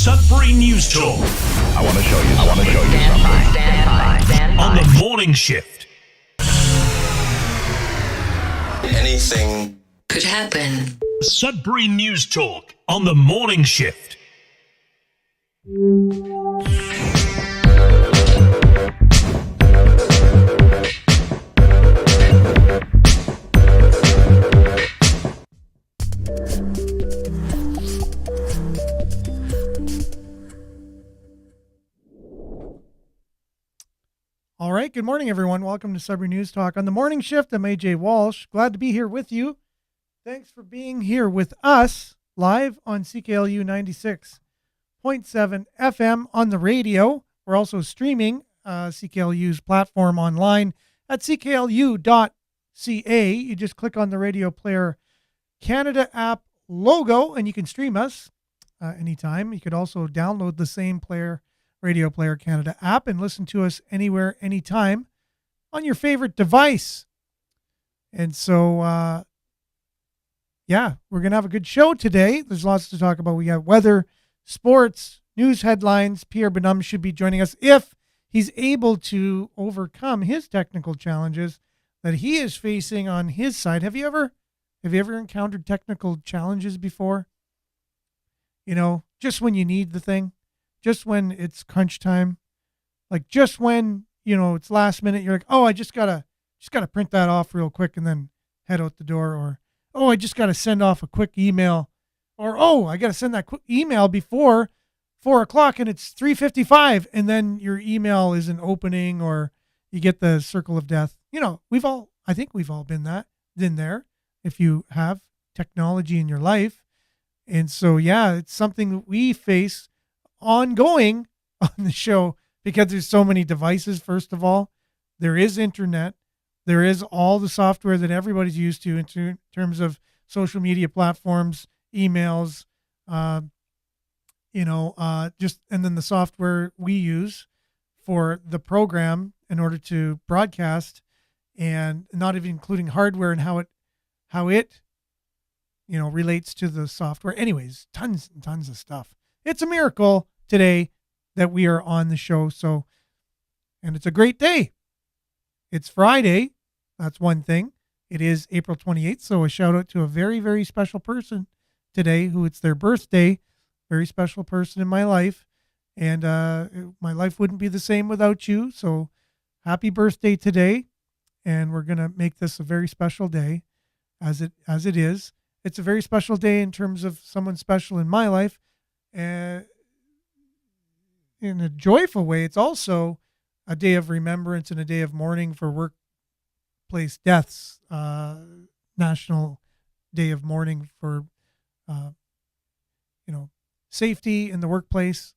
Sudbury News Talk. I want to show you something. Stand by. On the morning shift. Anything could happen. Sudbury News Talk on the morning shift. All right, good morning, everyone. Welcome to Sudbury News Talk on the morning shift. I'm AJ Walsh. Glad to be here with you. Thanks for being here with us live on CKLU 96.7 FM on the radio. We're also streaming CKLU's platform online at cklu.ca. You just click on the Radio Player Canada app logo and you can stream us anytime. You could also download the same Radio Player Canada app and listen to us anywhere, anytime on your favorite device. And so, we're going to have a good show today. There's lots to talk about. We got weather, sports, news headlines. Pierre Bonhomme should be joining us if he's able to overcome his technical challenges that he is facing on his side. Have you ever encountered technical challenges before? You know, just when you need the thing. Just when it's crunch time, like just when, it's last minute, you're like, oh, I just gotta print that off real quick and then head out the door. Or, oh, I just got to send off a quick email. Or, oh, I got to send that quick email before 4:00 and it's 3:55. And then your email isn't opening or you get the circle of death. I think we've all been there if you have technology in your life. And so, it's something that we face ongoing on the show because there's so many devices. First of all, there is internet, there is all the software that everybody's used to in terms of social media platforms, emails, and then the software we use for the program in order to broadcast, and not even including hardware and how it relates to the software. Anyways, tons and tons of stuff. It's a miracle today that we are on the show. So, and it's a great day. It's Friday. That's one thing. It is April 28th. So a shout out to a very, very special person today who it's their birthday. Very special person in my life. And my life wouldn't be the same without you. So happy birthday today. And we're going to make this a very special day as it is. It's a very special day in terms of someone special in my life. In a joyful way, it's also a day of remembrance and a day of mourning for workplace deaths, National Day of Mourning for, safety in the workplace,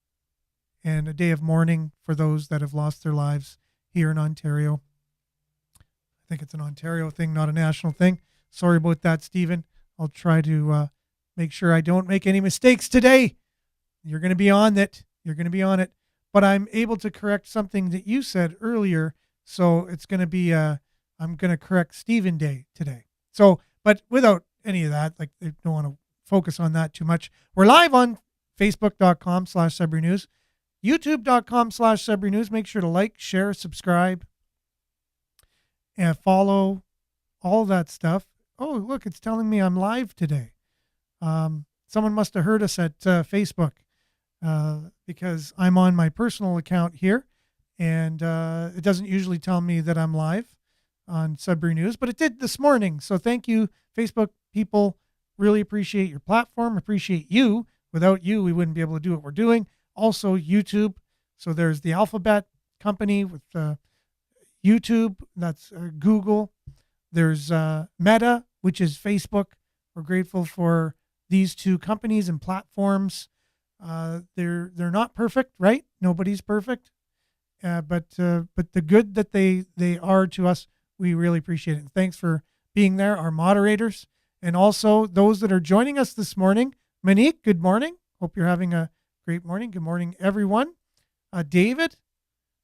and a day of mourning for those that have lost their lives here in Ontario. I think it's an Ontario thing, not a national thing. Sorry about that, Stephen. I'll try to make sure I don't make any mistakes today. You're going to be on it. But I'm able to correct something that you said earlier. So it's going to be, I'm going to correct Stephen Day today. So, but without any of that, I don't want to focus on that too much. We're live on Facebook.com/Sudbury News, YouTube.com/Sudbury News. Make sure to like, share, subscribe, and follow all that stuff. Oh, look, it's telling me I'm live today. Someone must have heard us at Facebook. Because I'm on my personal account here, and it doesn't usually tell me that I'm live on Sudbury News, but it did this morning. So thank you, Facebook people. Really appreciate your platform. Appreciate you. Without you, we wouldn't be able to do what we're doing. Also, YouTube. So there's the Alphabet company with YouTube. That's Google. There's Meta, which is Facebook. We're grateful for these two companies and platforms. They're not perfect, right? Nobody's perfect. But the good that they are to us, we really appreciate it. And thanks for being there, our moderators, and also those that are joining us this morning. Monique, good morning. Hope you're having a great morning. Good morning, everyone. David,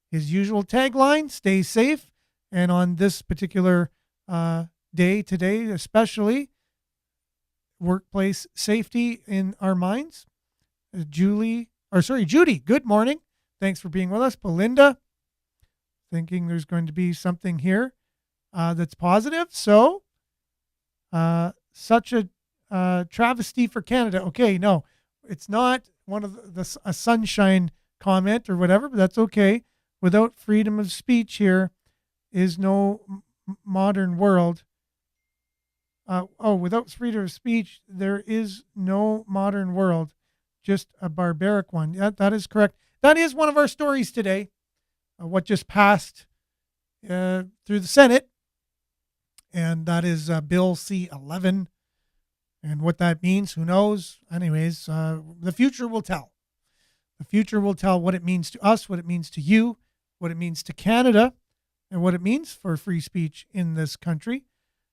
his usual tagline, stay safe. And on this particular day today, especially, workplace safety in our minds. Julie, Judy, good morning. Thanks for being with us. Belinda, thinking there's going to be something here that's positive. So, such a travesty for Canada. Okay, no, it's not one of a sunshine comment or whatever, but that's okay. Without freedom of speech, here is no modern world. Without freedom of speech, there is no modern world, just a barbaric one. Yeah, that is correct. That is one of our stories today. What just passed through the Senate, and that is Bill C-11. And what that means, who knows? Anyways, the future will tell. The future will tell what it means to us, what it means to you, what it means to Canada, and what it means for free speech in this country.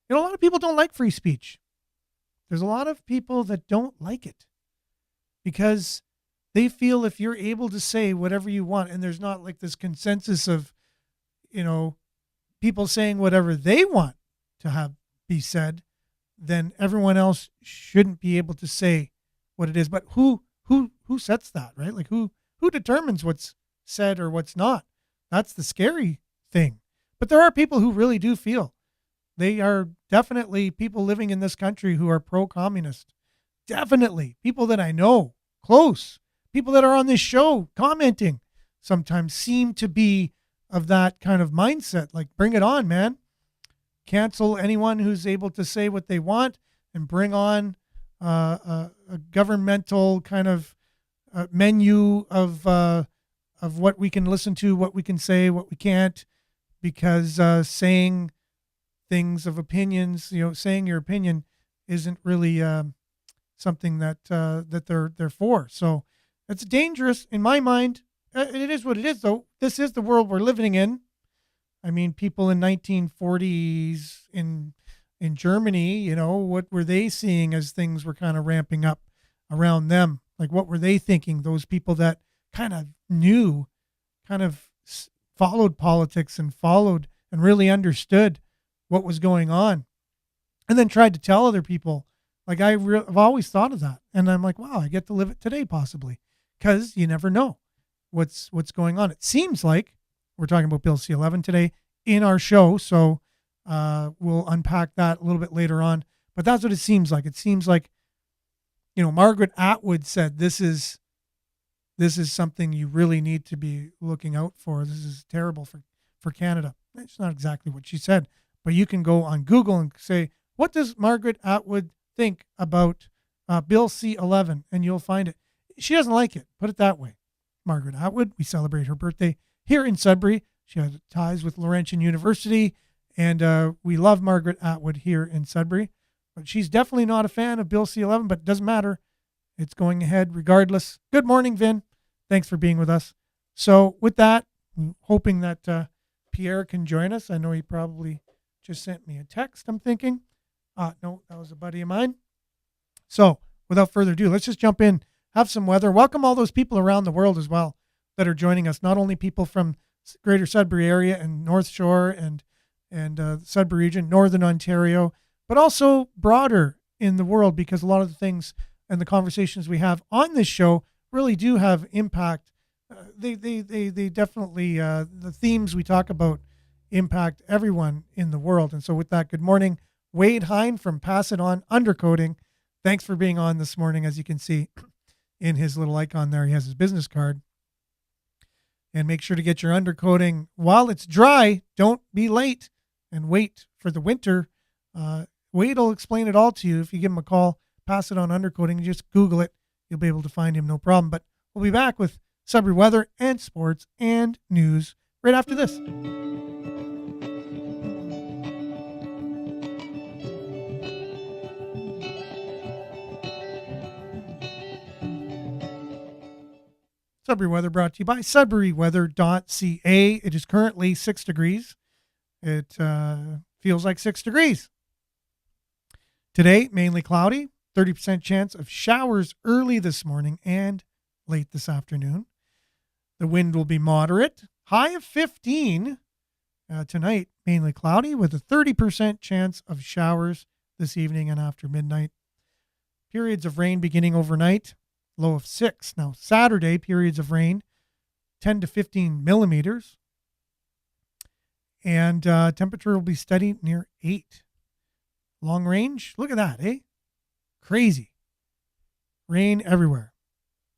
You know, a lot of people don't like free speech. There's a lot of people that don't like it because they feel if you're able to say whatever you want, and there's not like this consensus of, you know, people saying whatever they want to have be said, then everyone else shouldn't be able to say what it is. But who sets that, right? Like who determines what's said or what's not? That's the scary thing. But there are people who really do feel they are definitely people living in this country who are pro-communist. Definitely people that I know close, people that are on this show commenting sometimes seem to be of that kind of mindset. Like, bring it on, man. Cancel anyone who's able to say what they want and bring on a governmental kind of menu of what we can listen to, what we can say, what we can't, because saying things of opinions, you know, saying your opinion isn't really something that they're for. So it's dangerous in my mind. It is what it is, though. This is the world we're living in. I mean, people in 1940s in Germany, you know, what were they seeing as things were kind of ramping up around them? Like, what were they thinking? Those people that kind of knew, kind of followed politics and followed and really understood what was going on, and then tried to tell other people. Like, I've always thought of that, and I'm like, wow, I get to live it today, possibly, because you never know what's going on. It seems like we're talking about Bill C-11 today in our show, so we'll unpack that a little bit later on. But that's what it seems like. It seems like, you know, Margaret Atwood said this is something you really need to be looking out for. This is terrible for Canada. It's not exactly what she said, but you can go on Google and say, what does Margaret Atwood think about Bill C-11? And you'll find it. She doesn't like it. Put it that way. Margaret Atwood, we celebrate her birthday here in Sudbury. She has ties with Laurentian University, and we love Margaret Atwood here in Sudbury. But she's definitely not a fan of Bill C-11, but it doesn't matter. It's going ahead regardless. Good morning, Vin. Thanks for being with us. So with that, I'm hoping that Pierre can join us. I know he probably just sent me a text, I'm thinking. No, that was a buddy of mine. So without further ado, let's just jump in, have some weather. Welcome all those people around the world as well that are joining us, not only people from Greater Sudbury area and North Shore and Sudbury region, Northern Ontario, but also broader in the world, because a lot of the things and the conversations we have on this show really do have impact. They definitely, the themes we talk about impact everyone in the world. And so with that, good morning, Wade Hine from Pass It On Undercoating. Thanks for being on this morning. As you can see in his little icon there, he has his business card. And make sure to get your undercoating while it's dry. Don't be late and wait for the winter. Wade will explain it all to you. If you give him a call, Pass It On Undercoating, just Google it. You'll be able to find him, no problem. But we'll be back with Sudbury weather and sports and news right after this. Sudbury weather brought to you by sudburyweather.ca. It is currently 6 degrees. It feels like 6 degrees. Today, mainly cloudy, 30% chance of showers early this morning and late this afternoon. The wind will be moderate, high of 15. Tonight, mainly cloudy with a 30% chance of showers this evening and after midnight. Periods of rain beginning overnight low of 6. Now, Saturday, periods of rain, 10 to 15 millimeters. And temperature will be steady near 8. Long range, look at that, eh? Crazy. Rain everywhere.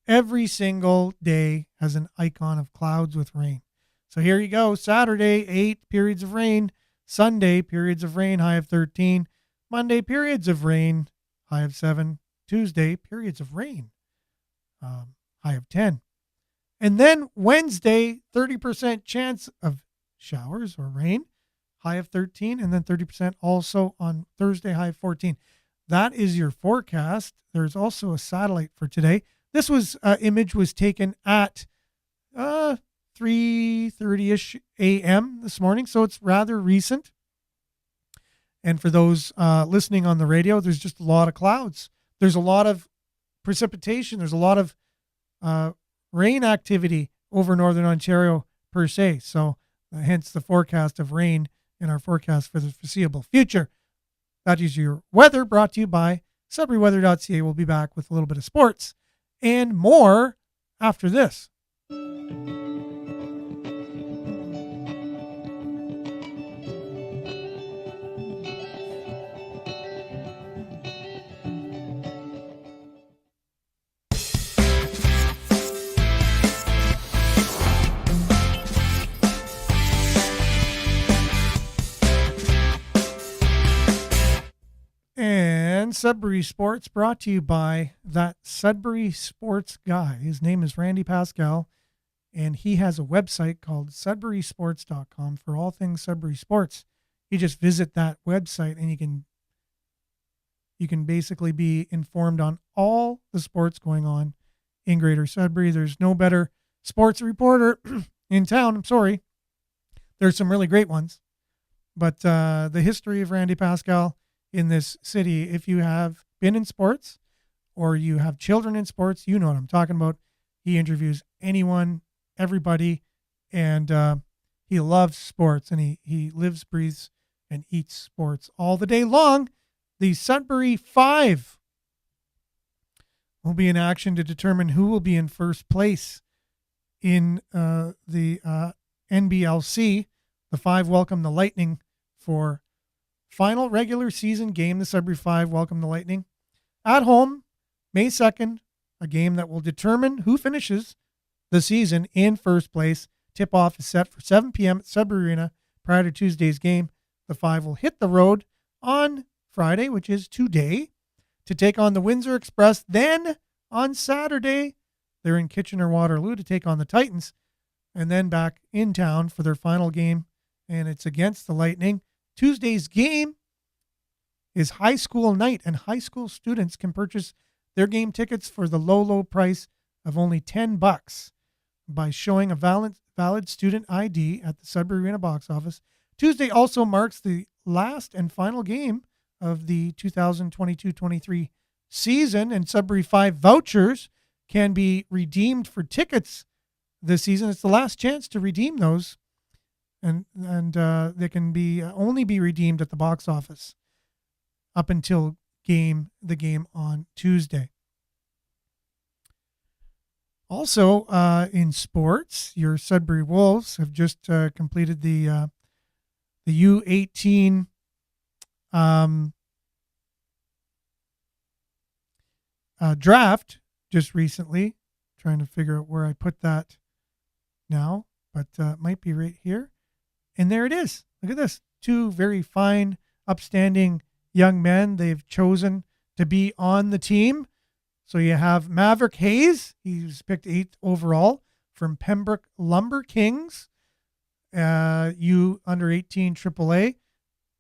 Every single day has an icon of clouds with rain. So here you go. Saturday, 8 periods of rain. Sunday, periods of rain, high of 13. Monday, periods of rain, high of 7. Tuesday, periods of rain, high of 10. And then Wednesday, 30% chance of showers or rain, high of 13. And then 30% also on Thursday, high of 14. That is your forecast. There's also a satellite for today. This image was taken at 3:30ish a.m. this morning, so it's rather recent. And for those listening on the radio, there's just a lot of clouds. There's a lot of precipitation. There's a lot of rain activity over northern Ontario per se. So hence the forecast of rain in our forecast for the foreseeable future. That is your weather, brought to you by SudburyWeather.ca. We'll be back with a little bit of sports and more after this. And Sudbury Sports, brought to you by that Sudbury Sports guy. His name is Randy Pascal, and he has a website called sudburysports.com for all things Sudbury Sports. You just visit that website and you can basically be informed on all the sports going on in Greater Sudbury. There's no better sports reporter in town. I'm sorry. There's some really great ones, but the history of Randy Pascal in this city, if you have been in sports or you have children in sports, you know what I'm talking about. He interviews anyone, everybody, and he loves sports, and he lives, breathes, and eats sports all the day long. The Sudbury 5 will be in action to determine who will be in first place in the NBLC. The 5 welcome the Lightning for final regular season game. The Sudbury 5 welcome the Lightning at home, May 2nd, a game that will determine who finishes the season in first place. Tip-off is set for 7 p.m. at Sudbury Arena prior to Tuesday's game. The 5 will hit the road on Friday, which is today, to take on the Windsor Express. Then on Saturday, they're in Kitchener-Waterloo to take on the Titans, and then back in town for their final game, and it's against the Lightning. Tuesday's game is high school night, and high school students can purchase their game tickets for the low price of only $10 by showing a valid student ID at the Sudbury Arena box office. Tuesday also marks the last and final game of the 2022-23 season, and Sudbury 5 vouchers can be redeemed for tickets this season. It's the last chance to redeem those. And they can only be redeemed at the box office up until the game on Tuesday. Also, in sports, your Sudbury Wolves have just completed the U18 draft just recently. Trying to figure out where I put that now, but it might be right here. And there it is. Look at this. 2 very fine, upstanding young men they've chosen to be on the team. So you have Maverick Hayes. He was picked 8th overall from Pembroke Lumber Kings, U under 18 AAA.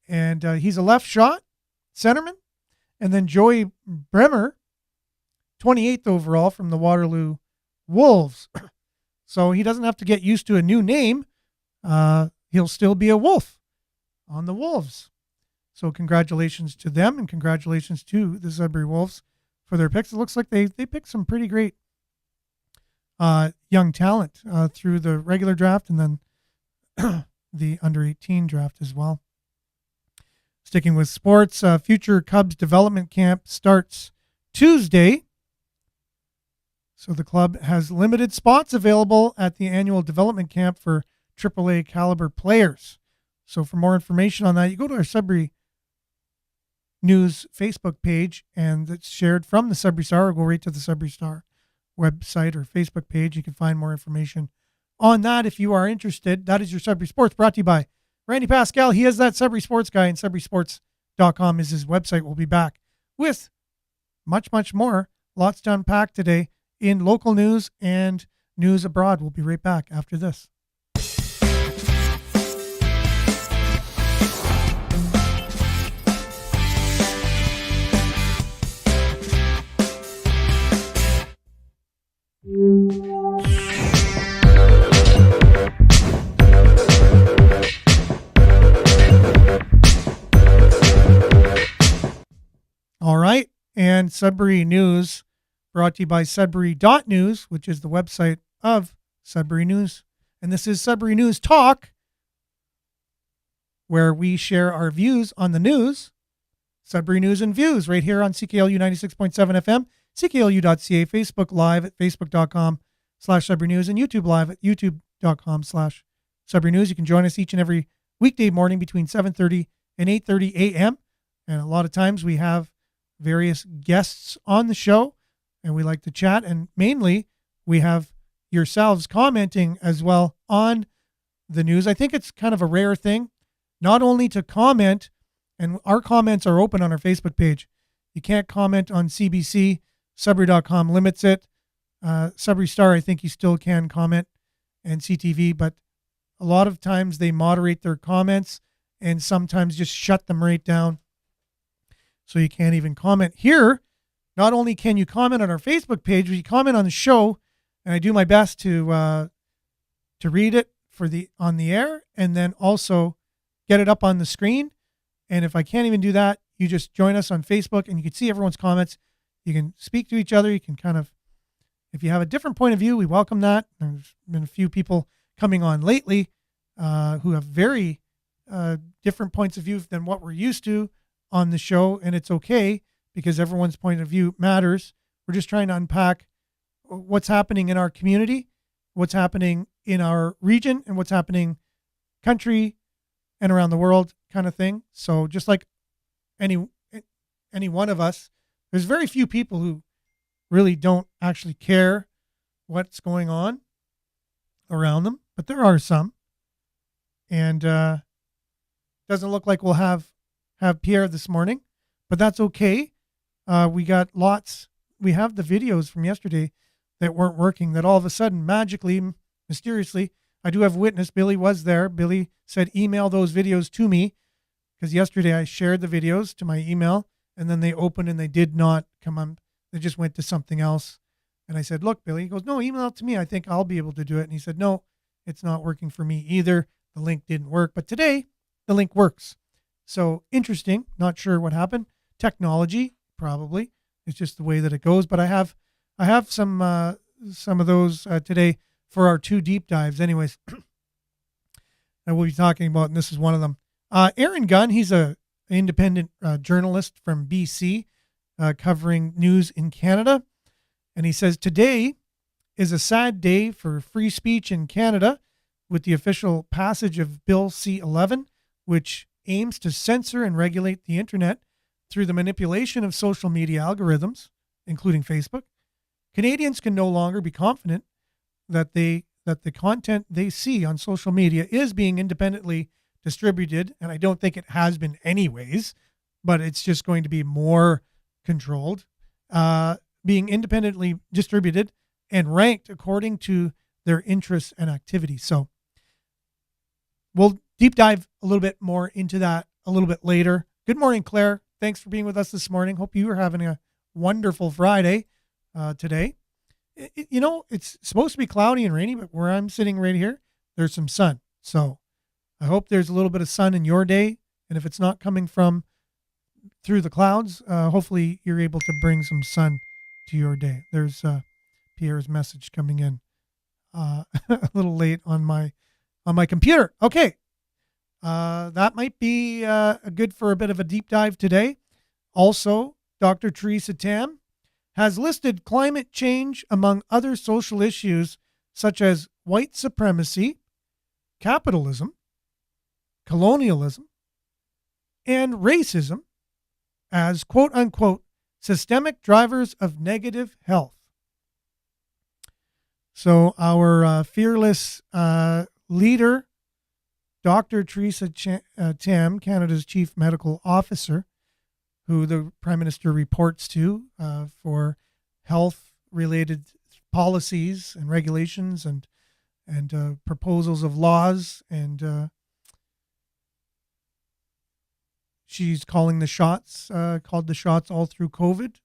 And he's a left shot centerman. And then Joey Bremer, 28th overall from the Waterloo Wolves. So he doesn't have to get used to a new name. He'll still be a Wolf on the Wolves. So congratulations to them, and congratulations to the Sudbury Wolves for their picks. It looks like they picked some pretty great young talent through the regular draft and then the under-18 draft as well. Sticking with sports, Future Cubs Development Camp starts Tuesday. So the club has limited spots available at the annual development camp for AAA caliber players. So for more information on that, you go to our Sudbury News Facebook page, and it's shared from the Sudbury Star, or go right to the Sudbury Star website or Facebook page. You can find more information on that if you are interested. That is your Sudbury Sports, brought to you by Randy Pascal. He is that Sudbury Sports guy, and SudburySports.com is his website. We'll be back with much, much more. Lots to unpack today in local news and news abroad. We'll be right back after this. All right. And Sudbury News, brought to you by Sudbury.news, which is the website of Sudbury News. And this is Sudbury News Talk, where we share our views on the news. Sudbury News and Views right here on CKLU 96.7 FM, CKLU.ca, Facebook Live at Facebook.com/Sudbury News, and YouTube Live at YouTube.com/Sudbury News. You can join us each and every weekday morning between 7:30 and 8:30 a.m. And a lot of times we have various guests on the show, and we like to chat. And mainly, we have yourselves commenting as well on the news. I think it's kind of a rare thing, not only to comment, and our comments are open on our Facebook page. You can't comment on CBC. Sudbury.com limits it. Sudbury Star, I think you still can comment, and CTV, but a lot of times they moderate their comments and sometimes just shut them right down. So you can't even comment here. Not only can you comment on our Facebook page, but you comment on the show, and I do my best to read it on the air, and then also get it up on the screen. And if I can't even do that, you just join us on Facebook, and you can see everyone's comments. You can speak to each other. You can kind of, if you have a different point of view, we welcome that. There's been a few people coming on lately who have very different points of view than what we're used to on the show, and it's okay because everyone's point of view matters. We're just trying to unpack what's happening in our community, what's happening in our region, and what's happening country and around the world, kind of thing. So just like any one of us, there's very few people who really don't actually care what's going on around them, but there are some. And doesn't look like we'll have Pierre this morning, but that's okay. We got lots. We have the videos from yesterday that weren't working, that all of a sudden, magically, mysteriously, I do have witness. Billy was there. Billy said, email those videos to me, because yesterday I shared the videos to my email, and then they opened and they did not come on. They just went to something else. And I said, look, Billy. He goes, no, email it to me. I think I'll be able to do it. And he said, no, it's not working for me either. The link didn't work. But today, the link works. So interesting. Not sure what happened. Technology, probably. It's just the way that it goes. But I have some of those today for our 2 deep dives. Anyways, that we'll be talking about, and this is one of them. Aaron Gunn, he's an independent journalist from BC, covering news in Canada. And he says, today is a sad day for free speech in Canada with the official passage of Bill C-11, which aims to censor and regulate the internet through the manipulation of social media algorithms, including Facebook. Canadians can no longer be confident that the content they see on social media is being independently distributed, and I don't think it has been anyways, but it's just going to be more controlled, being independently distributed and ranked according to their interests and activities. So we'll deep dive a little bit more into that a little bit later. Good morning, Claire. Thanks for being with us this morning. Hope you are having a wonderful Friday today. It's supposed to be cloudy and rainy, but where I'm sitting right here, there's some sun. So I hope there's a little bit of sun in your day. And if it's not coming from through the clouds, hopefully you're able to bring some sun to your day. There's Pierre's message coming in a little late on my computer. Okay. That might be good for a bit of a deep dive today. Also, Dr. Teresa Tam has listed climate change among other social issues such as white supremacy, capitalism, colonialism, and racism as quote unquote systemic drivers of negative health. So our fearless leader, Dr. Theresa Tam, Canada's Chief Medical Officer, who the Prime Minister reports to for health-related policies and regulations and proposals of laws, and she's calling the shots, called the shots all through COVID,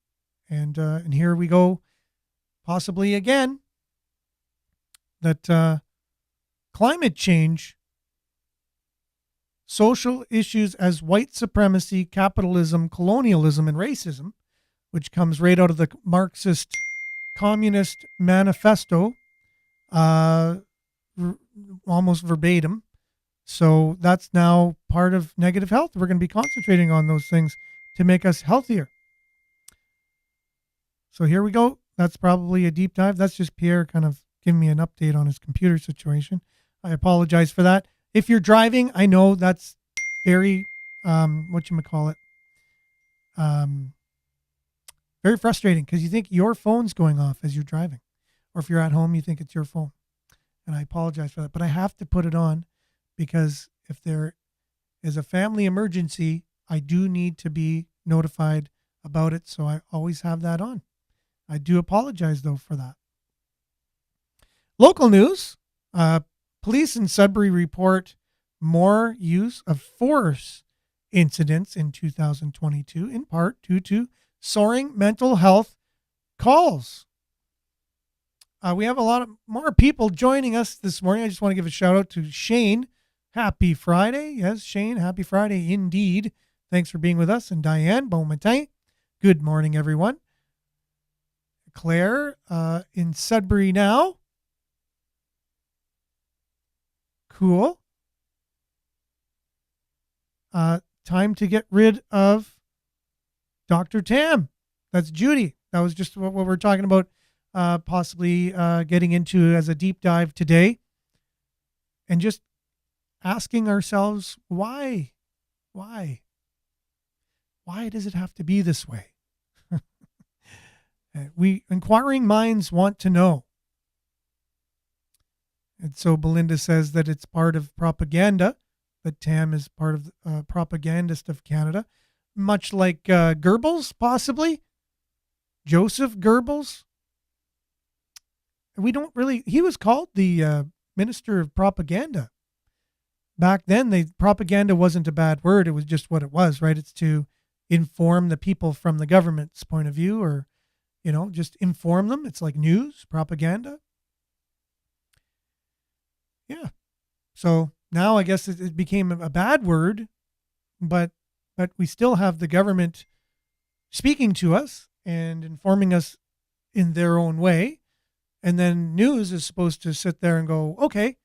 and here we go, possibly again, that climate change, social issues as white supremacy, capitalism, colonialism, and racism, which comes right out of the Marxist Communist Manifesto, almost verbatim. So that's now part of negative health. We're going to be concentrating on those things to make us healthier. So here we go. That's probably a deep dive. That's just Pierre kind of giving me an update on his computer situation. I apologize for that. If you're driving, I know that's very, very frustrating because you think your phone's going off as you're driving. Or if you're at home, you think it's your phone. And I apologize for that. But I have to put it on because if there is a family emergency, I do need to be notified about it. So I always have that on. I do apologize, though, for that. Local news. Police in Sudbury report more use of force incidents in 2022, in part due to soaring mental health calls. We have a lot of more people joining us this morning. I just want to give a shout out to Shane. Happy Friday. Yes, Shane, happy Friday indeed. Thanks for being with us. And Diane, bon matin. Good morning, everyone. Claire in Sudbury now. Cool. Time to get rid of Dr. Tam. That's Judy. That was just what we're talking about, possibly getting into as a deep dive today. And just asking ourselves, why? Why does it have to be this way? Inquiring minds want to know. And so Belinda says that it's part of propaganda, that Tam is part of the propagandist of Canada, much like Goebbels, possibly. Joseph Goebbels. He was called the Minister of Propaganda. Back then, propaganda wasn't a bad word. It was just what it was, right? It's to inform the people from the government's point of view, or, just inform them. It's like news, propaganda. Yeah. So now I guess it became a bad word, but we still have the government speaking to us and informing us in their own way. And then news is supposed to sit there and go, okay,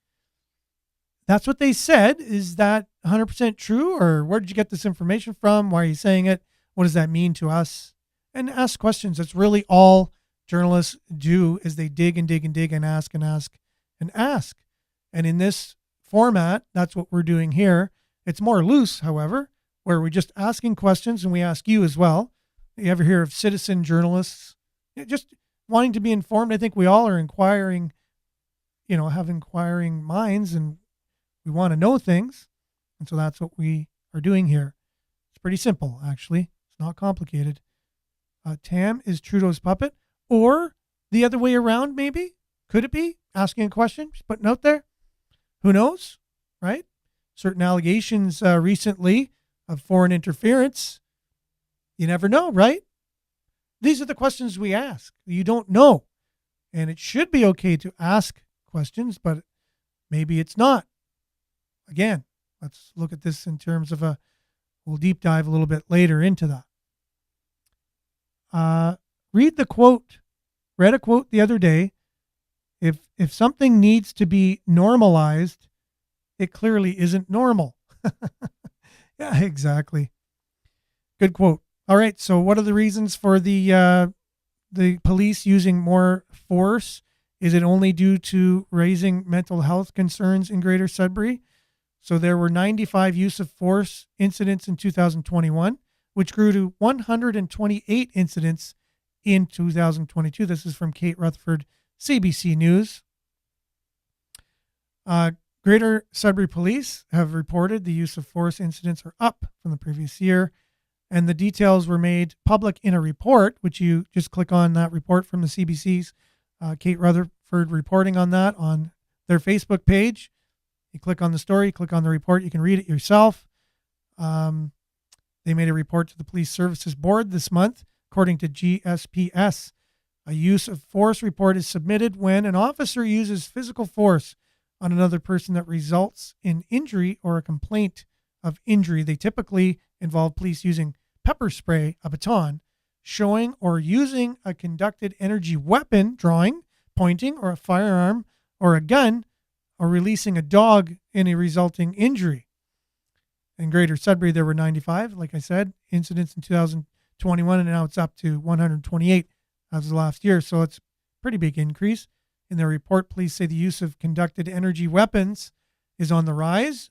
that's what they said. Is that 100% true? Or where did you get this information from? Why are you saying it? What does that mean to us? And ask questions. That's really all journalists do, is they dig and dig and dig and ask and ask and ask. And in this format, that's what we're doing here. It's more loose, however, where we're just asking questions, and we ask you as well. You ever hear of citizen journalists? Just wanting to be informed. I think we all are inquiring, have inquiring minds, and we want to know things. And so that's what we are doing here. It's pretty simple, actually. It's not complicated. Tam is Trudeau's puppet, or the other way around, maybe. Could it be? Asking a question, just putting out there. Who knows, right? Certain allegations recently of foreign interference. You never know, right? These are the questions we ask. You don't know. And it should be okay to ask questions, but maybe it's not. Again, let's look at this in terms of we'll deep dive a little bit later into that. Read a quote the other day. If something needs to be normalized, it clearly isn't normal. Yeah, exactly. Good quote. All right. So what are the reasons for the the police using more force? Is it only due to raising mental health concerns in Greater Sudbury? So there were 95 use of force incidents in 2021, which grew to 128 incidents in 2022. This is from Kate Rutherford, CBC News. Greater Sudbury Police have reported the use of force incidents are up from the previous year, and the details were made public in a report, which you just click on that report from the CBC's Kate Rutherford reporting on that on their Facebook page. You click on the story, click on the report, you can read it yourself. They made a report to the Police Services Board this month. According to GSPS, a use of force report is submitted when an officer uses physical force on another person that results in injury or a complaint of injury. They typically involve police using pepper spray, a baton, showing or using a conducted energy weapon, drawing, pointing, or a firearm or a gun, or releasing a dog in a resulting injury. In Greater Sudbury, there were 95, like I said, incidents in 2021, and now it's up to 128 as of last year. So it's a pretty big increase. In their report, police say the use of conducted energy weapons is on the rise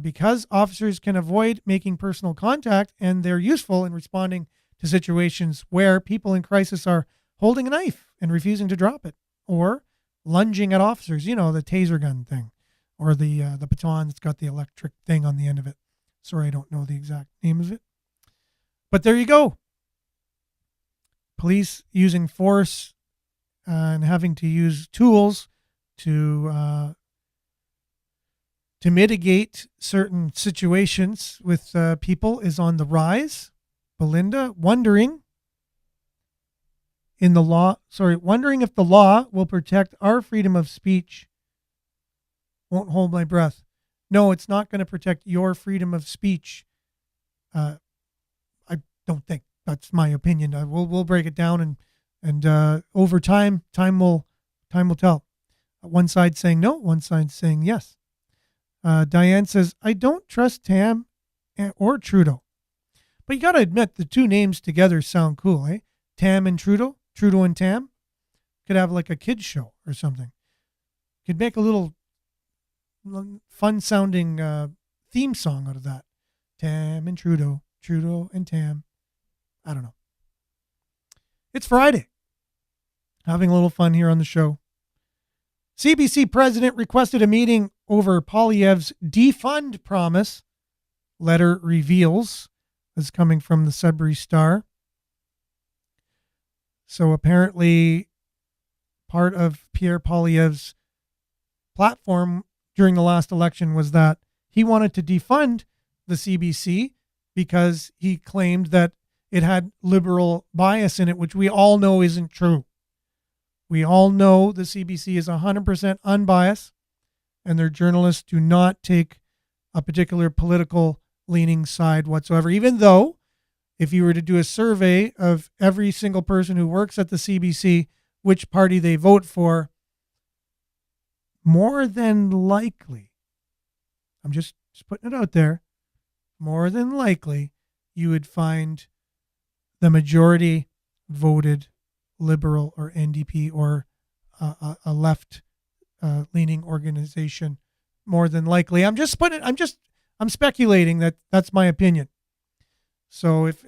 because officers can avoid making personal contact, and they're useful in responding to situations where people in crisis are holding a knife and refusing to drop it, or lunging at officers, the taser gun thing, or the baton that's got the electric thing on the end of it. Sorry, I don't know the exact name of it. But there you go. Police using force and having to use tools to mitigate certain situations with people is on the rise. Belinda wondering if the law will protect our freedom of speech. Won't hold my breath. No, it's not going to protect your freedom of speech. I don't think. That's my opinion. We'll break it down, and over time will tell. One side saying no, one side saying yes. Diane says, I don't trust Tam or Trudeau. But you got to admit, the two names together sound cool, eh? Tam and Trudeau, Trudeau and Tam. Could have like a kid's show or something. Could make a little fun-sounding theme song out of that. Tam and Trudeau, Trudeau and Tam. I don't know. It's Friday. Having a little fun here on the show. CBC president requested a meeting over Poilievre's defund promise. Letter reveals. This is coming from the Sudbury Star. So apparently part of Pierre Poilievre's platform during the last election was that he wanted to defund the CBC because he claimed that it had liberal bias in it, which we all know isn't true. We all know the CBC is 100% unbiased, and their journalists do not take a particular political leaning side whatsoever, even though if you were to do a survey of every single person who works at the CBC, which party they vote for, more than likely, I'm just putting it out there, more than likely, you would find the majority voted Liberal or NDP or a left leaning organization. More than likely, I'm speculating that's my opinion. So if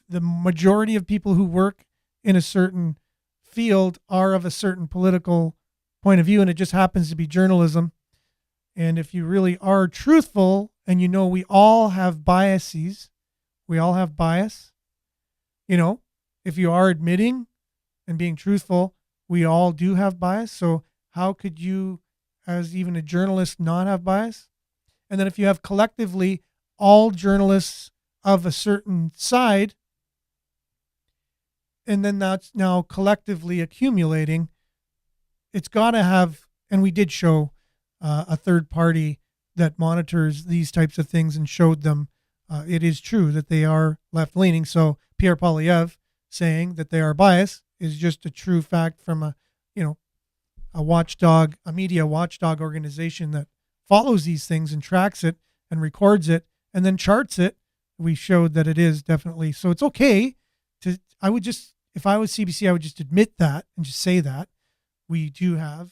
the majority of people who work in a certain field are of a certain political point of view, and it just happens to be journalism, and if you really are truthful, and we all have biases, we all have bias. If you are admitting and being truthful, we all do have bias. So how could you, as even a journalist, not have bias? And then if you have collectively all journalists of a certain side, and then that's now collectively accumulating, it's got to have, and we did show a third party that monitors these types of things and showed them it is true that they are left-leaning. So Pierre Poilievre saying that they are biased is just a true fact from a media watchdog organization that follows these things and tracks it and records it and then charts it. We showed that it is definitely. So it's okay if I was CBC, I would just admit that and just say that we do have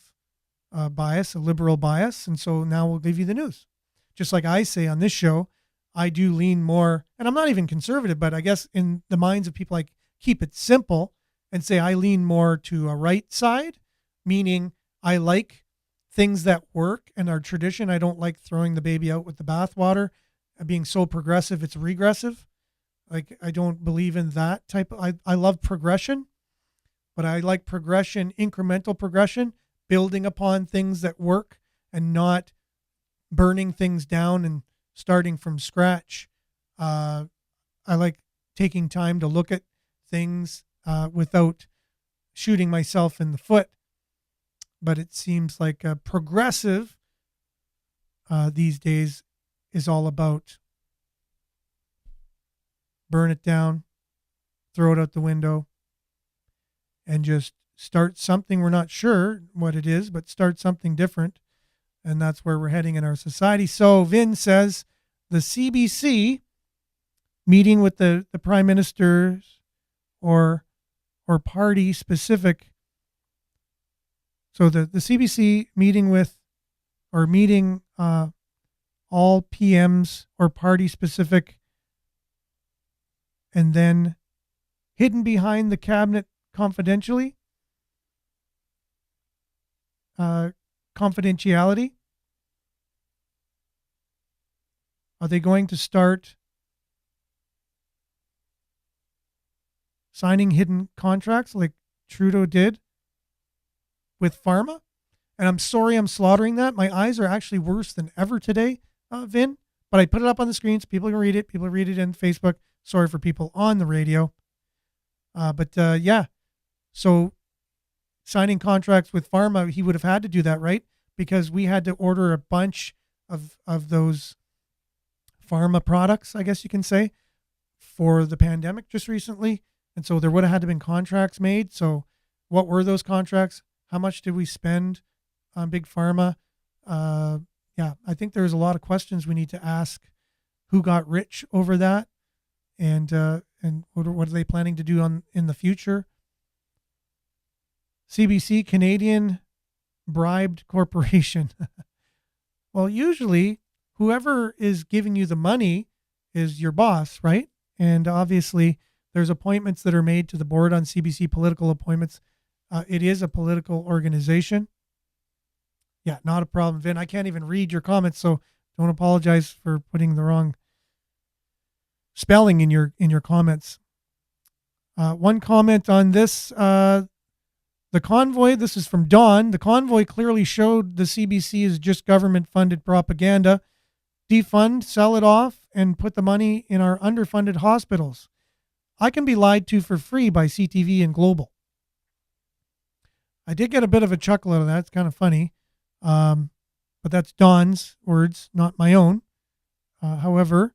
a bias, a liberal bias. And so now we'll give you the news. Just like I say on this show, I do lean more, and I'm not even conservative, but I guess in the minds of people, I keep it simple and say I lean more to a right side, meaning I like things that work and are tradition. I don't like throwing the baby out with the bathwater, being so progressive, it's regressive. Like, I don't believe in that type of, I love progression, but I like progression, incremental progression, building upon things that work and not burning things down and starting from scratch. I like taking time to look at things without shooting myself in the foot. But it seems like a progressive these days is all about burn it down, throw it out the window, and just start something. We're not sure what it is, but start something different. And that's where we're heading in our society. So Vin says the CBC meeting with the prime ministers or party specific. So the CBC meeting with or meeting all PMs or party specific, and then hidden behind the cabinet confidentially. Confidentiality. Are they going to start signing hidden contracts like Trudeau did with pharma? And I'm sorry I'm slaughtering that. My eyes are actually worse than ever today, Vin. But I put it up on the screen so people can read it. People read it in Facebook. Sorry for people on the radio. Yeah. So signing contracts with pharma, he would have had to do that, right? Because we had to order a bunch of those pharma products, I guess you can say, for the pandemic just recently. And so there would have had to been contracts made. So what were those contracts? How much did we spend on big pharma? I think there's a lot of questions we need to ask. Who got rich over that? And what are they planning to do in the future? CBC, Canadian bribed corporation. Well, usually whoever is giving you the money is your boss, right? And obviously there's appointments that are made to the board on CBC, political appointments. It is a political organization. Yeah, not a problem, Vin. I can't even read your comments, so don't apologize for putting the wrong spelling in your comments. One comment on this, the convoy, this is from Dawn. The convoy clearly showed the CBC is just government-funded propaganda. Defund, sell it off, and put the money in our underfunded hospitals. I can be lied to for free by CTV and Global. I did get a bit of a chuckle out of that. It's kind of funny. But that's Dawn's words, not my own. However,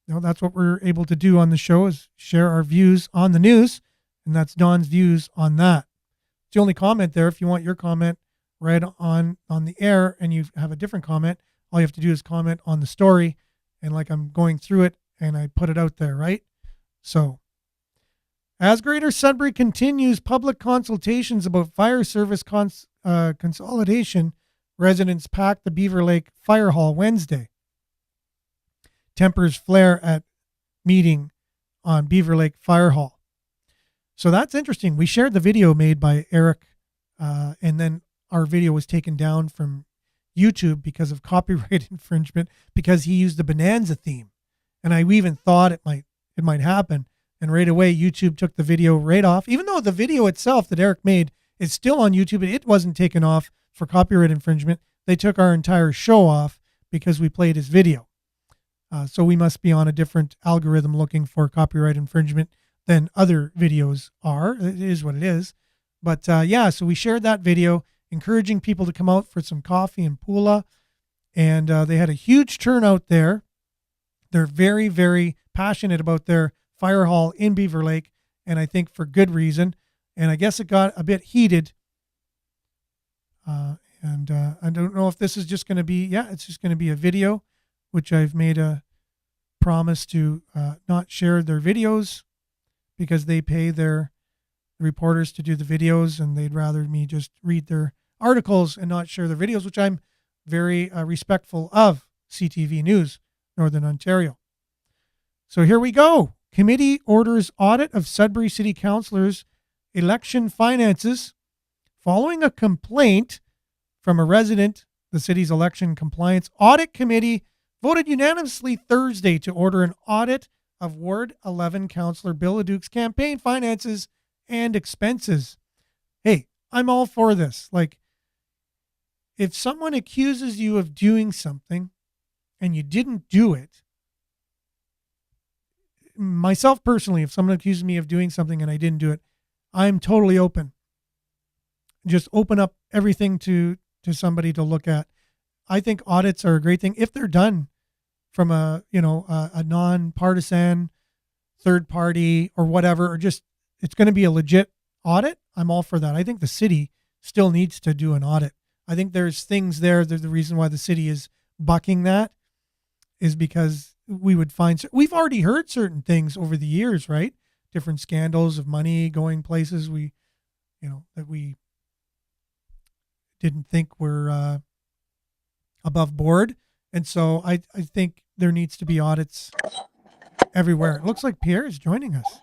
that's what we're able to do on the show, is share our views on the news. And that's Dawn's views on that. It's the only comment there. If you want your comment read on the air and you have a different comment, all you have to do is comment on the story. And like I'm going through it and I put it out there, right? So, as Greater Sudbury continues public consultations about fire service consolidation, residents packed the Beaver Lake Fire Hall Wednesday. Tempers flare at meeting on Beaver Lake Fire Hall. So that's interesting. We shared the video made by Eric, and then our video was taken down from YouTube because of copyright infringement, because he used the Bonanza theme. And we even thought it might happen. And right away, YouTube took the video right off, even though the video itself that Eric made is still on YouTube. It wasn't taken off for copyright infringement. They took our entire show off because we played his video. So we must be on a different algorithm looking for copyright infringement than other videos are. It is what it is. But so we shared that video, encouraging people to come out for some coffee in Pula. And they had a huge turnout there. They're very, very passionate about their fire hall in Beaver Lake, and I think for good reason. And I guess it got a bit heated. And I don't know if this is just going to be, it's just going to be a video, which I've made a promise to not share their videos because they pay their reporters to do the videos, and they'd rather me just read their articles and not share their videos, which I'm very respectful of CTV News, Northern Ontario. So here we go. Committee orders audit of Sudbury City Councillors' election finances following a complaint from a resident. The city's election compliance audit committee voted unanimously Thursday to order an audit of Ward 11 Councillor Bill Leduc's campaign finances and expenses. Hey, I'm all for this. Like, if someone accuses you of doing something and you didn't do it, myself personally, if someone accuses me of doing something and I didn't do it, I'm totally open. Just open up everything to somebody to look at. I think audits are a great thing if they're done from a non-partisan third party or whatever, or just it's going to be a legit audit. I'm all for that. I think the city still needs to do an audit. I think there's things there. The reason why the city is bucking that is because we've already heard certain things over the years, right? Different scandals of money going places that we didn't think were above board. And so I think there needs to be audits everywhere. It looks like Pierre is joining us.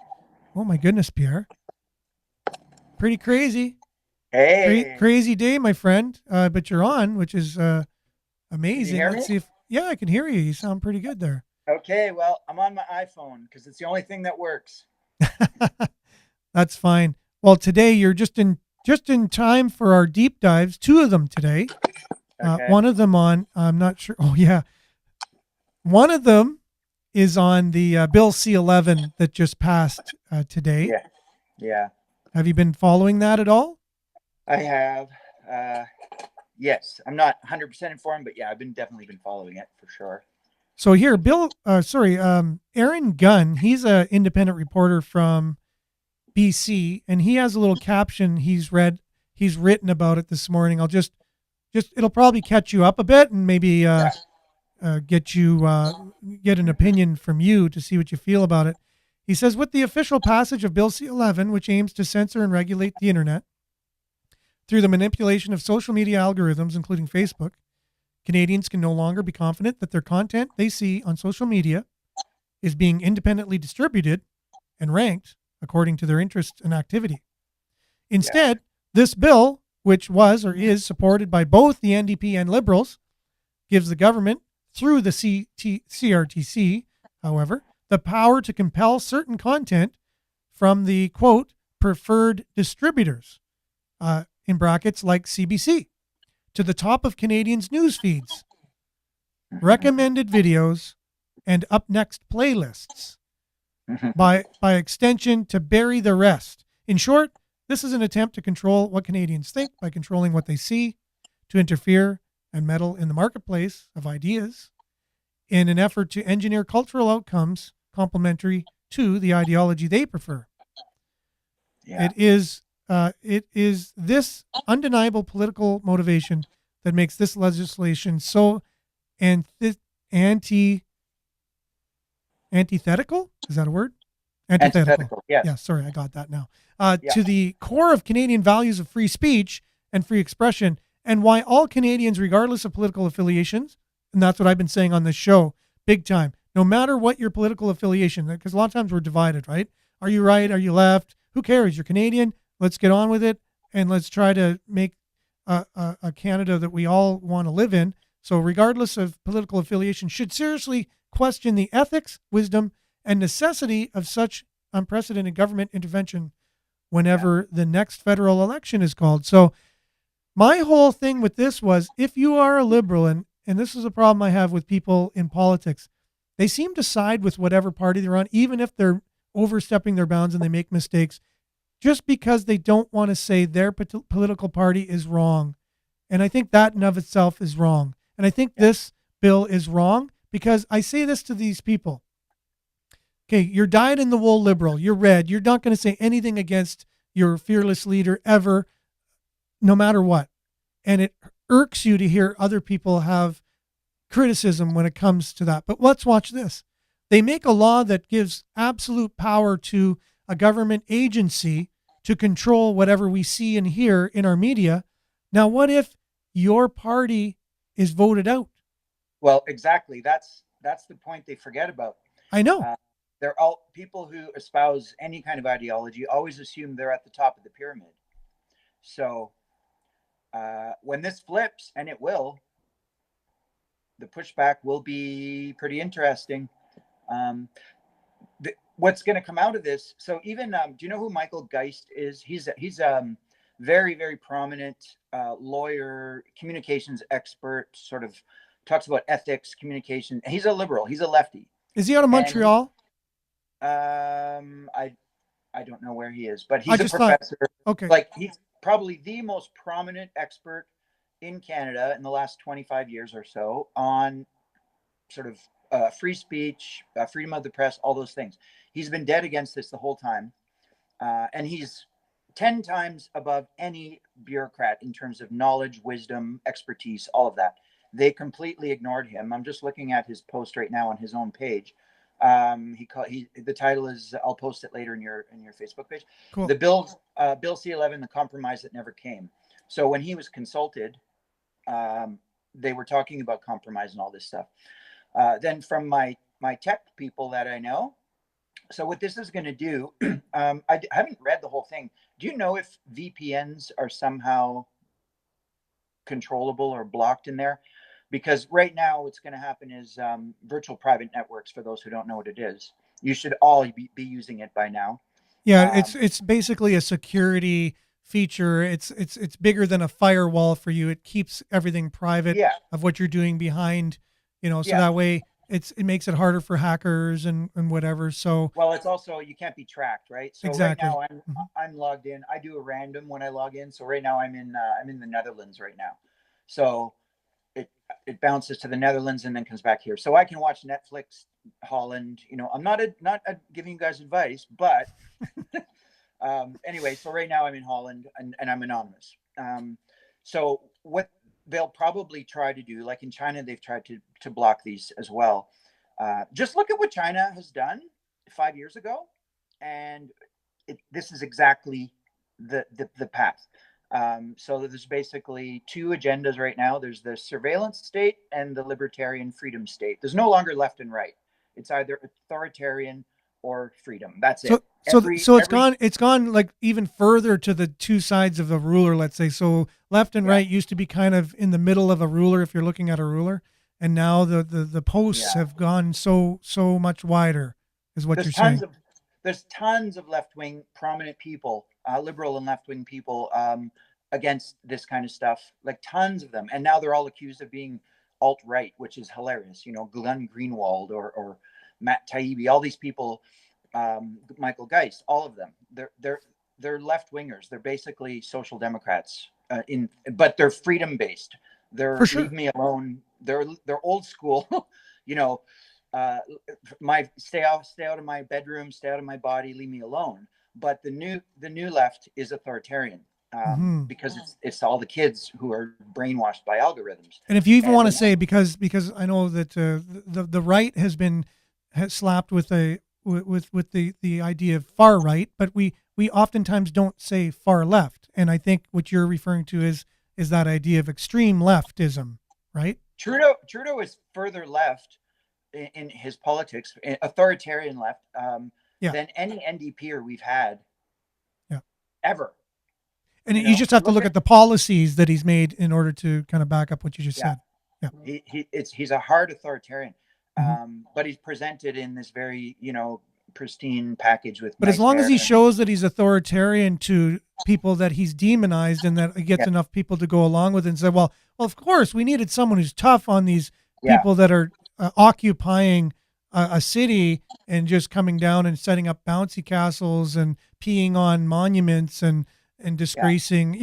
Oh my goodness, Pierre. Pretty crazy. Hey. Crazy day, my friend. But you're on, which is amazing. Can you hear Let's me? see if I can hear you. You sound pretty good there. Okay, well, I'm on my iPhone because it's the only thing that works. That's fine. Well, today you're just in time for our deep dives. 2 of them today. Okay. One of them I'm not sure. Oh yeah. One of them is on the Bill C-11 that just passed today. Yeah. Have you been following that at all? I have. Yes, I'm not 100% informed, but yeah, I've definitely been following it for sure. So here, Aaron Gunn, he's an independent reporter from BC, and he has a little caption he's written about it this morning. I'll just it'll probably catch you up a bit and maybe get an opinion from you to see what you feel about it. He says, with the official passage of Bill C-11, which aims to censor and regulate the internet through the manipulation of social media algorithms, including Facebook, Canadians can no longer be confident that their content they see on social media is being independently distributed and ranked according to their interests and activity. Instead, this bill, which was or is supported by both the NDP and Liberals, gives the government, through the CRTC, however, the power to compel certain content from the, quote, preferred distributors, in brackets like CBC, to the top of Canadians' news feeds, recommended videos, and up next playlists. By extension, to bury the rest. In short, this is an attempt to control what Canadians think by controlling what they see, to interfere and meddle in the marketplace of ideas in an effort to engineer cultural outcomes complementary to the ideology they prefer. Yeah. It is this undeniable political motivation that makes this legislation so antithetical. Is that a word? Antithetical. Yes. Yeah, sorry, I got that now. To the core of Canadian values of free speech and free expression, and why all Canadians, regardless of political affiliations, and that's what I've been saying on this show, big time, no matter what your political affiliation, because a lot of times we're divided, right? Are you right? Are you left? Who cares? You're Canadian. Let's get on with it, and let's try to make a Canada that we all want to live in. So regardless of political affiliation, should seriously question the ethics, wisdom, and necessity of such unprecedented government intervention whenever the next federal election is called. So my whole thing with this was, if you are a liberal, and this is a problem I have with people in politics, they seem to side with whatever party they're on, even if they're overstepping their bounds and they make mistakes, just because they don't want to say their political party is wrong. And I think that in of itself is wrong. And I think this bill is wrong, because I say this to these people. Okay, you're dyed-in-the-wool liberal. You're red. You're not going to say anything against your fearless leader ever, no matter what. And it irks you to hear other people have criticism when it comes to that. But let's watch this. They make a law that gives absolute power to a government agency to control whatever we see and hear in our media. Now, what if your party is voted out? Well, exactly. That's the point they forget about. I know. They're all people who espouse any kind of ideology always assume they're at the top of the pyramid. So when this flips, and it will, the pushback will be pretty interesting. What's going to come out of this? So even do you know who Michael Geist is? He's very, very prominent lawyer, communications expert, sort of talks about ethics, communication. He's a liberal. He's a lefty. Is he out of Montreal? I don't know where he is, but he's a professor. Okay. Like, he's probably the most prominent expert in Canada in the last 25 years or so on sort of free speech, freedom of the press, all those things. He's been dead against this the whole time. And he's 10 times above any bureaucrat in terms of knowledge, wisdom, expertise, all of that. They completely ignored him. I'm just looking at his post right now on his own page. The title is, I'll post it later in your Facebook page. Cool. The Bill C-11, the compromise that never came. So when he was consulted, they were talking about compromise and all this stuff. Then from my tech people that I know, so what this is going to do, I haven't read the whole thing. Do you know if VPNs are somehow controllable or blocked in there? Because right now what's going to happen is virtual private networks, for those who don't know what it is. You should all be using it by now. Yeah, it's basically a security feature. It's bigger than a firewall for you. It keeps everything private of what you're doing behind, so that way it makes it harder for hackers and whatever. So well, it's also, you can't be tracked, right? So exactly. Right now I'm logged in. I do a random when I log in. So right now I'm in the Netherlands right now. So it bounces to the Netherlands and then comes back here. So I can watch Netflix, Holland. I'm not giving you guys advice, but anyway, so right now I'm in Holland and I'm anonymous. So what they'll probably try to do, like in China, they've tried to block these as well. Just look at what China has done 5 years ago, and this is exactly the path. So there's basically two agendas right now. There's the surveillance state and the libertarian freedom state. There's no longer left and right. It's either authoritarian or freedom. That's it. So it's gone like even further to the two sides of the ruler, let's say. So left and right used to be kind of in the middle of a ruler if you're looking at a ruler, and now the posts have gone so much wider, is what you're saying. There's tons of left-wing prominent people, liberal and left-wing people against this kind of stuff, like tons of them. And now they're all accused of being alt-right, which is hilarious. Glenn Greenwald or Matt Taibbi, all these people, Michael Geist, all of them. They're left-wingers. They're basically social democrats, but they're freedom-based. They're leave me alone. They're old school, stay out of my bedroom, stay out of my body, leave me alone. But the new left is authoritarian, because it's all the kids who are brainwashed by algorithms. And if you even want to say, because I know that the right has slapped with the idea of far right, but we oftentimes don't say far left. And I think what you're referring to is that idea of extreme leftism, right? Trudeau is further left in his politics, authoritarian left, than any NDPer we've had ever. And you just have to look at the policies that he's made in order to kind of back up what you just said. Yeah, he's a hard authoritarian, but he's presented in this very pristine package with. But as long as he shows that he's authoritarian to people that he's demonized, and that he gets enough people to go along with it and say, well, of course we needed someone who's tough on these people that are occupying a city and just coming down and setting up bouncy castles and peeing on monuments and disgracing,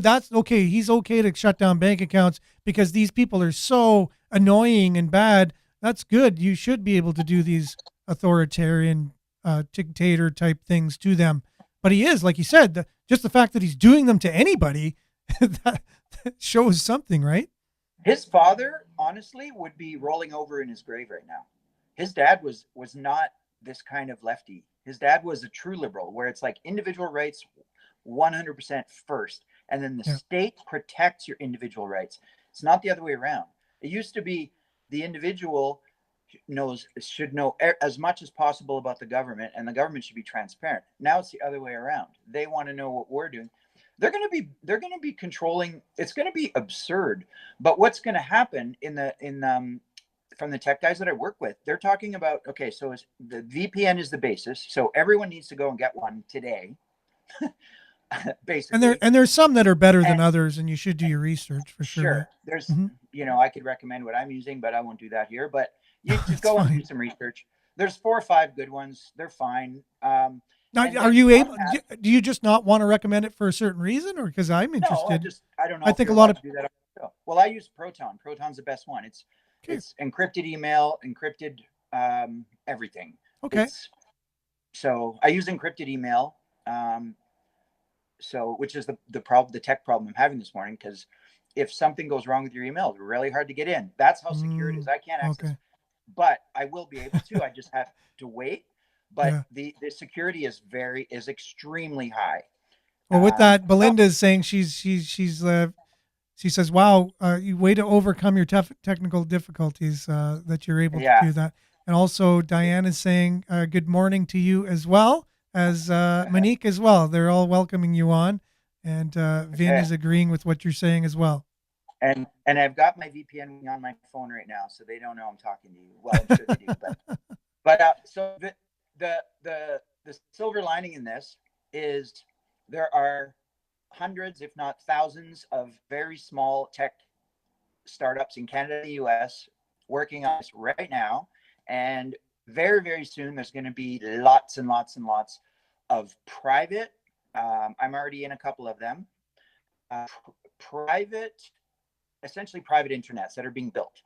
that's okay. He's okay to shut down bank accounts because these people are so annoying and bad. That's good. You should be able to do these authoritarian dictator type things to them. But he is, like you said, just the fact that he's doing them to anybody, that shows something, right? His father, honestly, would be rolling over in his grave right now. His dad was not this kind of lefty. His dad was a true liberal, where it's like individual rights 100% first, and then the Yeah. state protects your individual rights. It's not the other way around. It used to be the individual should know as much as possible about the government, and the government should be transparent. Now it's the other way around. They want to know what we're doing. They're going to be controlling. It's going to be absurd. But what's going to happen from the tech guys that I work with, they're talking about, okay, so the VPN is the basis. So everyone needs to go and get one today. Basically. And there's some that are better than others, and you should do your research for sure. Sure. There's, I could recommend what I'm using, but I won't do that here. But you just go and do some research. There's 4 or 5 good ones. They're fine. Now, are you able? Do you just not want to recommend it for a certain reason, or because I'm interested? No, I don't know. I think a lot of do that. Well, I use Proton. Proton's the best one. It's encrypted email, encrypted everything. Okay. So I use encrypted email. Which is the tech problem I'm having this morning, because if something goes wrong with your email, it's really hard to get in. That's how secure it is. I can't access it, but I will be able to. I just have to wait. But the security is extremely high. Well, with that, Belinda is saying she says, "Wow, you way to overcome your technical difficulties that you're able to do that." And also, Diane is saying, "Good morning to you as well as Monique as well. They're all welcoming you on, and Vin is agreeing with what you're saying as well." And I've got my VPN on my phone right now, so they don't know I'm talking to you. Well, I'm sure they do, but so the silver lining in this is there are hundreds, if not thousands, of very small tech startups in Canada and the US working on this right now, and very, very soon there's going to be lots and lots and lots of private. I'm already in a couple of them. Essentially private internets that are being built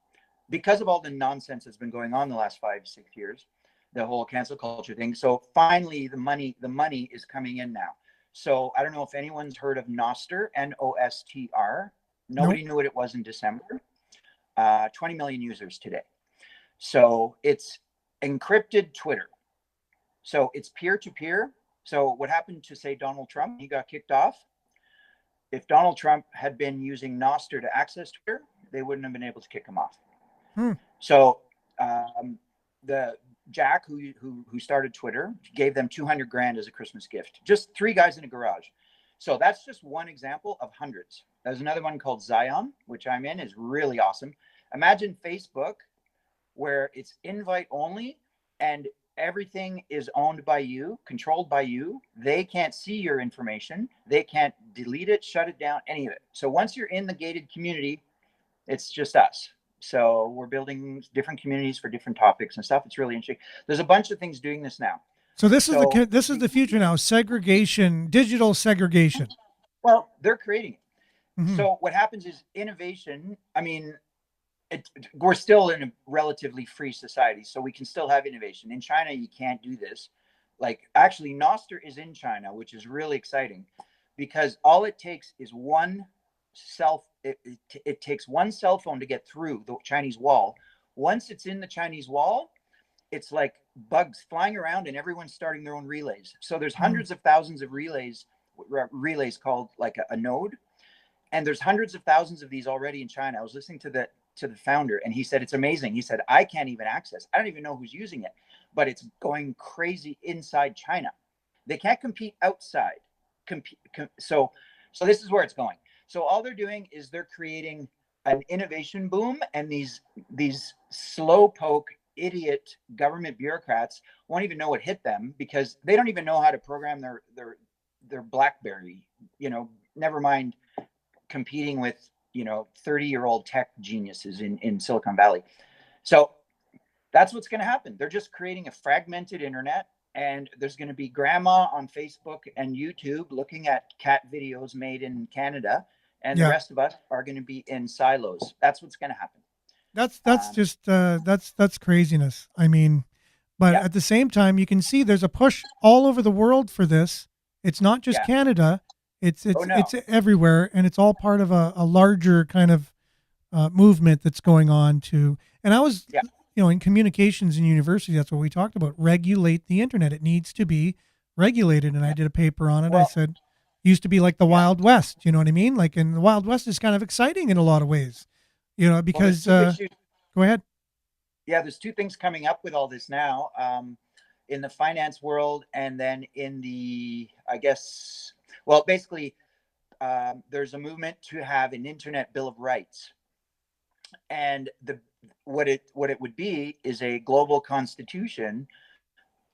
because of all the nonsense that's been going on the last 5-6 years, the whole cancel culture thing. So finally, the money is coming in now. So I don't know if anyone's heard of Nostr, Nostr. Nobody knew what it was in December. 20 million users today. So it's encrypted Twitter. So it's peer-to-peer. So what happened to, say, Donald Trump? He got kicked off. If Donald Trump had been using Nostr to access Twitter, they wouldn't have been able to kick him off. So the Jack, who started Twitter, gave them $200,000 as a Christmas gift. Just 3 guys in a garage. So that's just one example of hundreds. There's another one called Zion, which I'm in, is really awesome. Imagine Facebook, where it's invite only and everything is owned by you, controlled by you. They can't see your information. They can't delete it, shut it down, any of it. So once you're in the gated community, it's just us. So we're building different communities for different topics and stuff. It's really interesting. There's a bunch of things doing this now. So this is the future now. Segregation, digital segregation. Well, they're creating it. So what happens is innovation. I mean, we're still in a relatively free society, so we can still have innovation. In China, you can't do this. Like, actually, Nostr is in China, which is really exciting, because all it takes is it takes one cell phone to get through the Chinese wall. Once it's in the Chinese wall, it's like bugs flying around and everyone's starting their own relays. So there's hundreds of thousands of relays called like a node. And there's hundreds of thousands of these already in China. I was listening to the founder, and he said, it's amazing. He said, I can't even access. I don't even know who's using it, but it's going crazy inside China. They can't compete outside. So this is where it's going. So all they're doing is they're creating an innovation boom, and these slowpoke idiot government bureaucrats won't even know what hit them, because they don't even know how to program their BlackBerry, never mind competing with 30-year-old tech geniuses in Silicon Valley. So that's what's going to happen. They're just creating a fragmented internet, and there's going to be grandma on Facebook and YouTube looking at cat videos made in Canada, and the rest of us are going to be in silos. That's what's going to happen. That's craziness. I mean, but at the same time, you can see there's a push all over the world for this. It's not just Canada. It's everywhere, and it's all part of a larger kind of movement that's going on too. And I was in communications and university, that's what we talked about. Regulate the internet. It needs to be regulated. And I did a paper on it. I Well, said, used to be like the yeah. Wild West. You know what I mean? Like, in the Wild West is kind of exciting in a lot of ways, Well, because, there's two issues. go ahead. Yeah, there's two things coming up with all this now, in the finance world, and then in the, I guess, well, basically, there's a movement to have an internet bill of rights, and what it would be is a global constitution,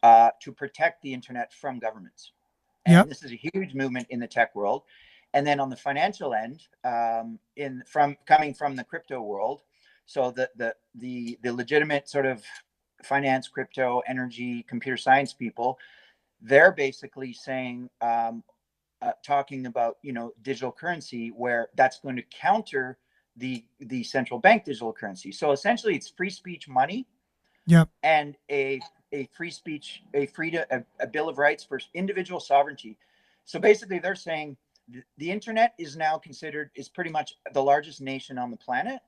to protect the internet from governments. And Yep. this is a huge movement in the tech world. And then on the financial end, coming from the crypto world, so the legitimate sort of finance, crypto, energy, computer science people, they're basically saying, talking about digital currency, where that's going to counter the central bank digital currency. So essentially, it's free speech money Yep. and a free speech, a bill of rights for individual sovereignty. So basically, they're saying the internet is now considered, is pretty much the largest nation on the planet,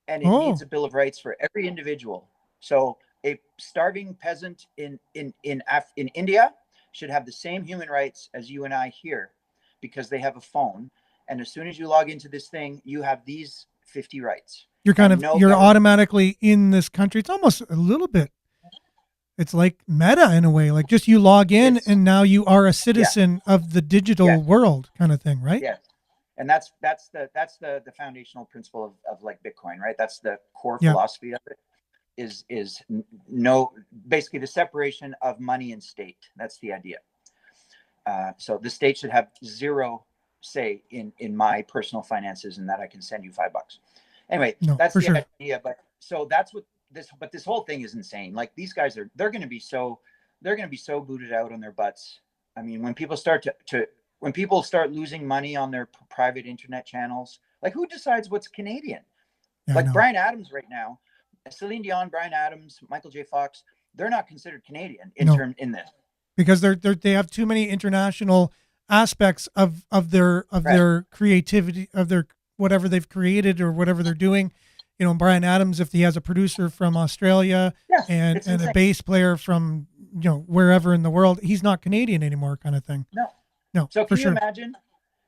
and it needs Oh, a bill of rights for every individual. So a starving peasant in India should have the same human rights as you and I here, because they have a phone, and as soon as you log into this thing, you have these 50 rights. And no you're government. automatically in this country. It's almost a little bit, it's like meta in a way, like just you log in It's and now you are a Yeah, citizen of the digital yeah, world kind of thing, right? yeah. And that's the foundational principle of like Bitcoin, right? That's the core Yeah. philosophy of it. Is no, basically the separation of money and state. That's the idea. So the state should have zero say in my personal finances, and that I can send you $5. Anyway, No, that's for the sure. idea. But so that's what this. But this whole thing is insane. Like, these guys they're going to be so, booted out on their butts. I mean, when people start to when people start losing money on their private internet channels, like, who decides what's Canadian? Yeah, I Like, know. Brian Adams right now, Celine Dion, Brian Adams, Michael J. Fox, they're not considered Canadian No, in this. because they have too many international aspects of Right. their creativity, of their whatever they've created or whatever they're doing. Brian Adams, if he has a producer from Australia Yeah, and it's a insane. bass player from wherever in the world, he's not Canadian anymore, kind of thing. No. No, So for can you sure. imagine?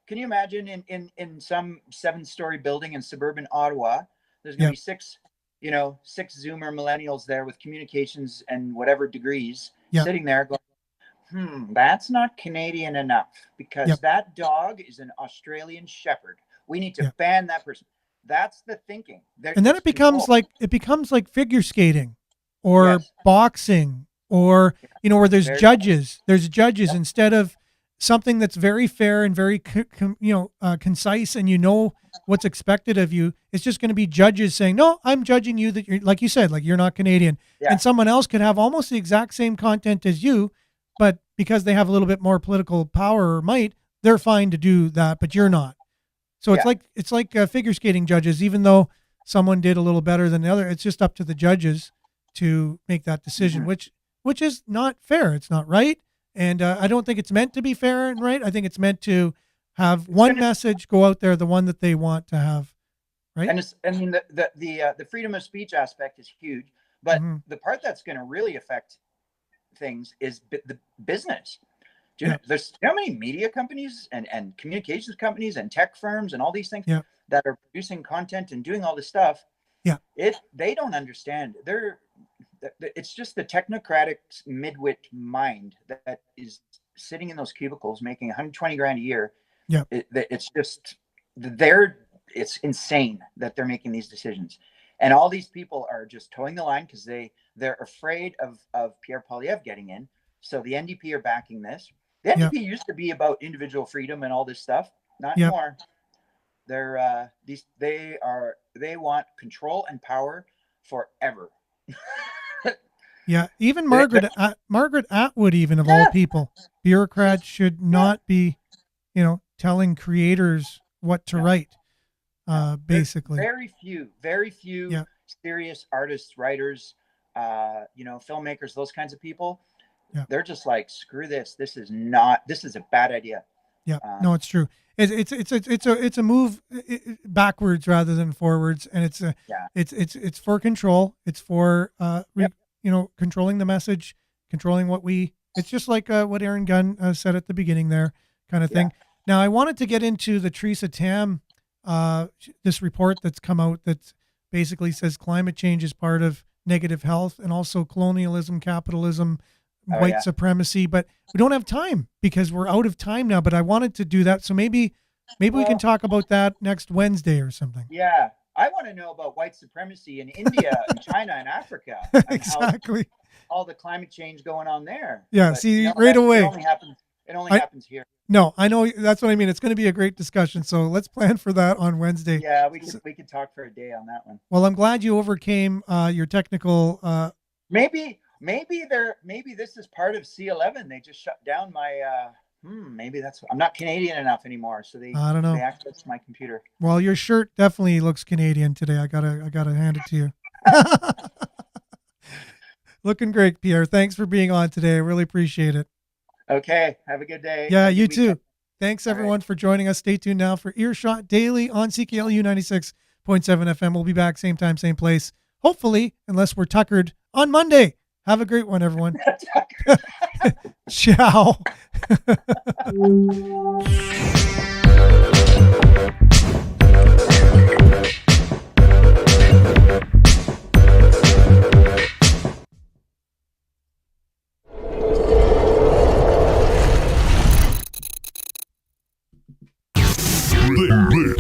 Can you imagine in some 7-story building in suburban Ottawa, there's going to Yeah, be six Zoomer millennials there with communications and whatever degrees, yeah, sitting there going, that's not Canadian enough, yeah, because that dog is an Australian Shepherd. We need to yeah. ban that person. That's the thinking. And then There's control. it becomes like figure skating or Yes. boxing, or where Very. there's judges Yep. instead of something that's very fair and very concise, and what's expected of you. It's just going to be judges saying, no, I'm judging you, that you're, like you said, like, you're not Canadian. Yeah. And someone else could have almost the exact same content as you, but because they have a little bit more political power or might, they're fine to do that, but you're not. So Yeah. it's like figure skating judges. Even though someone did a little better than the other, it's just up to the judges to make that decision, Mhm. which is not fair. It's not right, and I don't think it's meant to be fair and right. I think it's meant to have It's one gonna message go out there, the one that they want to have, right? And I mean, the freedom of speech aspect is huge, but Hmm. the part that's going to really affect things is the business. Do you Yeah, know, there's how many media companies and communications companies and tech firms and all these things yeah, that are producing content and doing all this stuff. yeah, They don't understand. It's just the technocratic midwit mind that is sitting in those cubicles making 120 grand a year. yeah, It's just they're it's insane that they're making these decisions, and all these people are just towing the line because they're afraid of Pierre Poilievre getting in. So the NDP are backing this. The yeah, NDP used to be about individual freedom and all this stuff. Not yeah, anymore. They want control and power forever. yeah. Even They- they- Margaret Atwood, even of all yeah, people, bureaucrats she's should yeah. not be, telling creators what to No, write. no. There's Basically, very few yeah, serious artists, writers, filmmakers, those kinds of people. yeah. They're just like, screw this. This is a bad idea. Yeah, Uh, no, it's true. It's a move backwards rather than forwards, and it's for control. It's for controlling the message, controlling what we. It's just like what Aaron Gunn said at the beginning there, kind of thing. Now I wanted to get into the Theresa Tam, this report that's come out that basically says climate change is part of negative health and also colonialism, capitalism, white supremacy, but we don't have time because we're out of time now. But I wanted to do that. So maybe we can talk about that next Wednesday or something. Yeah. I want to know about white supremacy in India and China and Africa. Exactly. All the climate change going on there. Yeah. But, see, right away. It only happens here. No, I know. That's what I mean. It's going to be a great discussion. So let's plan for that on Wednesday. Yeah, we could talk for a day on that one. Well, I'm glad you overcame your technical. Maybe this is part of C11. They just shut down my. Maybe I'm not Canadian enough anymore, so I don't know. They access my computer. Well, your shirt definitely looks Canadian today. I gotta hand it to you. Looking great, Pierre. Thanks for being on today. I really appreciate it. Okay. Have a good day. Yeah, you too. Thanks everyone for joining us. Stay tuned now for Earshot Daily on CKLU 96.7 FM. We'll be back same time, same place. Hopefully, unless we're tuckered on Monday. Have a great one, everyone. Ciao.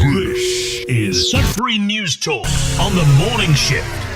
This is Sudbury News Talk on the morning shift.